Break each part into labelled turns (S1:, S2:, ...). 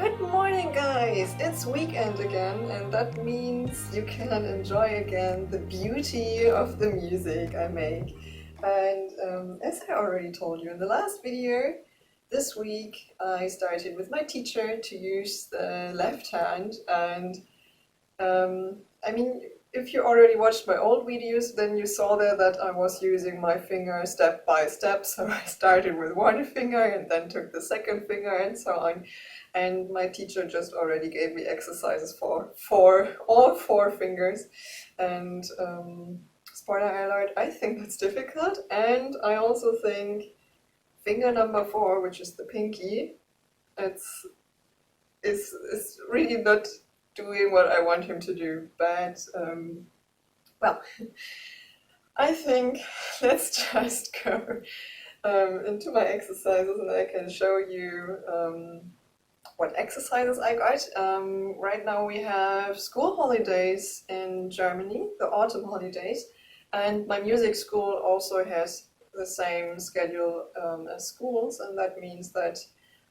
S1: Good morning, guys! It's weekend again, and that means you can enjoy again the beauty of the music I make. And as I already told you in the last video, this week I started with my teacher to use the left hand. And I mean, if you already watched my old videos, then you saw there that I was using my finger step by step. So I started with one finger and then took the second finger and so on. And my teacher just already gave me exercises for all four fingers. And spoiler alert, I think that's difficult. And I also think finger number 4, which is the pinky, is really not doing what I want him to do. But well, I think let's just go into my exercises and I can show you what exercises I got. Right now we have school holidays in Germany, the autumn holidays, and my music school also has the same schedule as schools, and that means that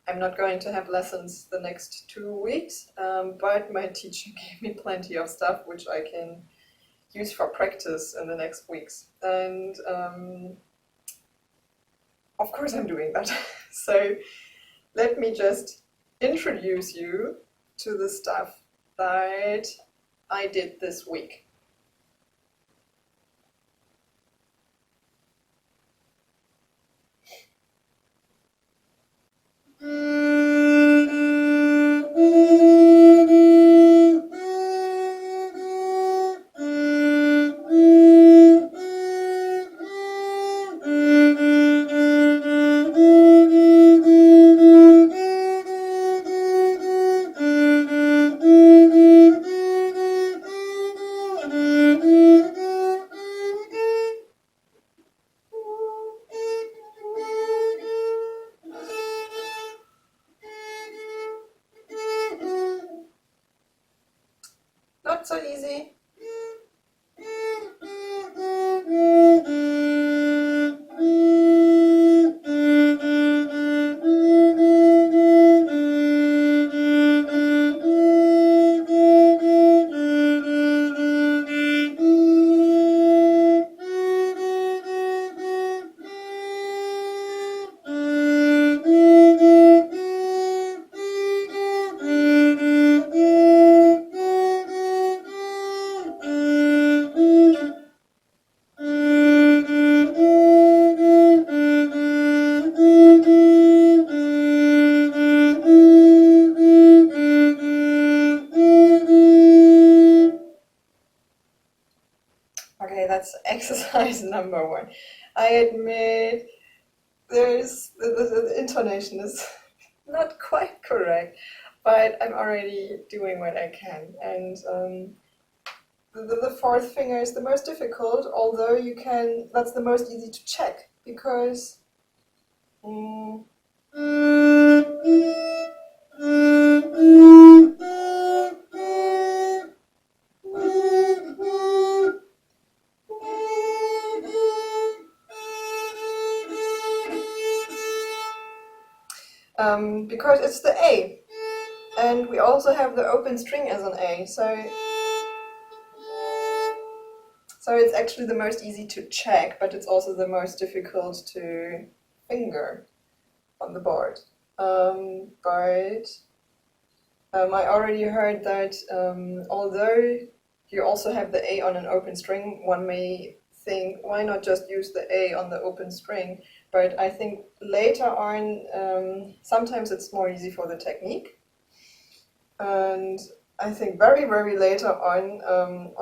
S1: I'm not going to have lessons the next 2 weeks, but my teacher gave me plenty of stuff which I can use for practice in the next weeks. And of course I'm doing that. So let me just introduce you to the stuff that I did this week. Not so easy. Okay, that's exercise number 1. I admit the intonation is not quite correct, but I'm already doing what I can. And the fourth finger is the most difficult, although that's the most easy to check, because because it's the A, and we also have the open string as an A, so it's actually the most easy to check, but it's also the most difficult to finger on the board. I already heard that although you also have the A on an open string, one may think, why not just use the A on the open string? But I think later on, sometimes it's more easy for the technique. And I think very, very later on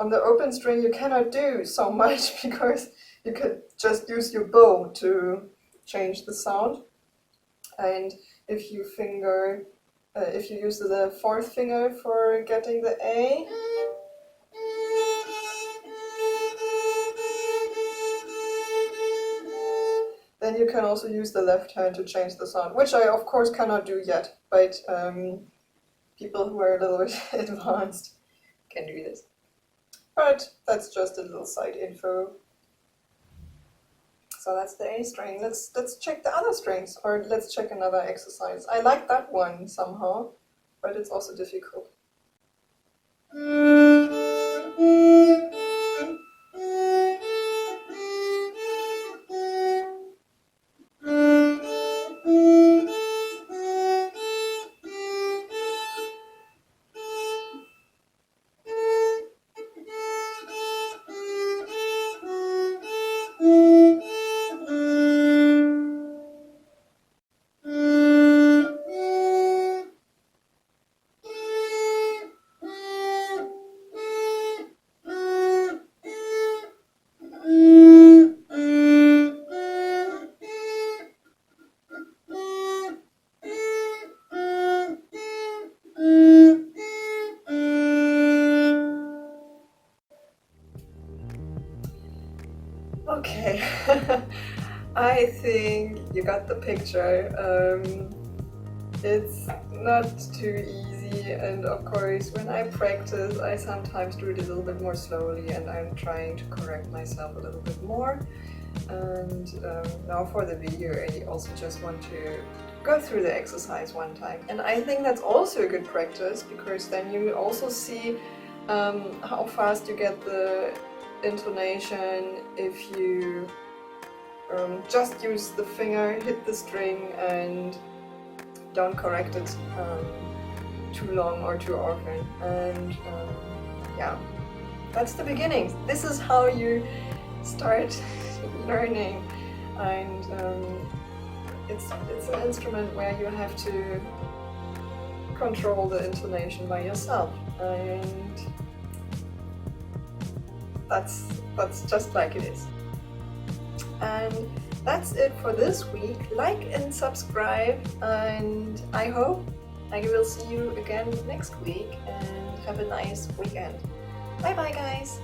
S1: the open string you cannot do so much because you could just use your bow to change the sound. And if you use the fourth finger for getting the A, then you can also use the left hand to change the sound, which I of course cannot do yet, but people who are a little bit advanced can do this. But that's just a little side info. So that's the A string. Let's check the other strings, or let's check another exercise. I like that one somehow. but it's also difficult. Okay, I think you got the picture. It's not too easy, and of course when I practice I sometimes do it a little bit more slowly, and I'm trying to correct myself a little bit more. And now for the video I also just want to go through the exercise one time, and I think that's also a good practice, because then you also see how fast you get the intonation if you just use the finger, hit the string, and don't correct it too long or too often. And yeah, that's the beginning. This is how you start learning, and it's an instrument where you have to control the intonation by yourself, and that's just like it is. And that's it for this week. Like and subscribe, and I hope I will see you again next week, and have a nice weekend. Bye bye guys!